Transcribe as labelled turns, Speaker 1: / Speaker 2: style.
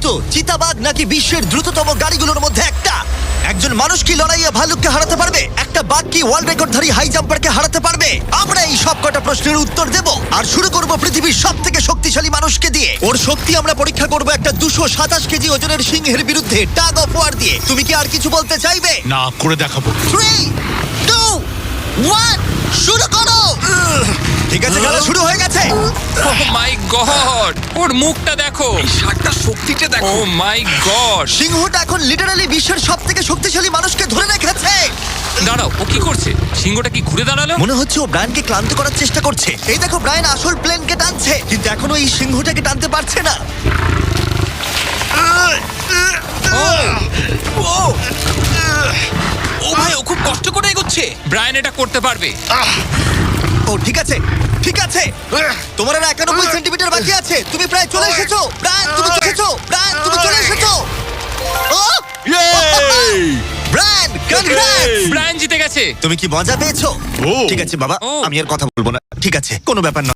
Speaker 1: তো চিতাবাঘ নাকি বিশ্বের দ্রুততম গাড়িগুলোর মধ্যে একটা? একজন মানুষ কি লড়াইয়ে ভালুককে হারাতে পারবে? একটা বাঘ কি ওয়ার্ল্ড রেকর্ডধারী হাই জাম্পারকে হারাতে পারবে? আমরা এই সব কটা প্রশ্নের উত্তর দেব আর শুরু করব পৃথিবীর সবথেকে শক্তিশালী মানুষকে দিয়ে। ওর শক্তি আমরা পরীক্ষা করব একটা 227 কেজি ওজনের সিংহের বিরুদ্ধে টাগ অফ ওয়ার দিয়ে। তুমি কি আর কিছু বলতে চাইবে?
Speaker 2: না, করে দেখাবো।
Speaker 1: 3, 2, 1, শুরু করো। ঠিক আছে, খেলা শুরু হয়ে গেছে।
Speaker 3: ও মাই গড, ওর মুখটা দেখো,
Speaker 4: এই ষাটটার শক্তিটা
Speaker 3: ও
Speaker 4: দেখো।
Speaker 3: মাই গড।
Speaker 1: সিংহটা এখন লিটারালি বিশ্বের সবথেকে শক্তিশালী মানুষকে ধরে রেখেছে।
Speaker 3: দাঁড়াও, ও কি করছে? সিংহটা কি ঘুরে দাঁড়ালো?
Speaker 1: মনে হচ্ছে ও ব্রায়ানকে ক্লান্ত করার চেষ্টা করছে। এই দেখো, ব্রায়ান আসল প্লেনকে টানছে, কিন্তু এখনো এই সিংহটাকে টানতে পারছে না।
Speaker 4: ও ভাই, ও খুব কষ্ট করে এগোচ্ছে।
Speaker 3: ব্রায়ান এটা করতে পারবে।
Speaker 1: ও ঠিক আছে, ঠিক আছে। তোমার আর 91 সেন্টিমিটার বাকি আছে। তুমি প্রায় চলে এসেছো। ব্রায়ান, তুমি চলে এসেছো। ব্রায়ান, তুমি চলে এসেছো। ও ব্রায়ান, কনগ্রেটস!
Speaker 3: ব্রায়ান জিতে গেছে।
Speaker 1: তুমি কি মজা পেয়েছো?
Speaker 2: ও।
Speaker 1: ঠিক আছে বাবা,
Speaker 3: ও।
Speaker 1: আমি আর কথা বলবো না। ঠিক আছে, কোনো ব্যাপার না।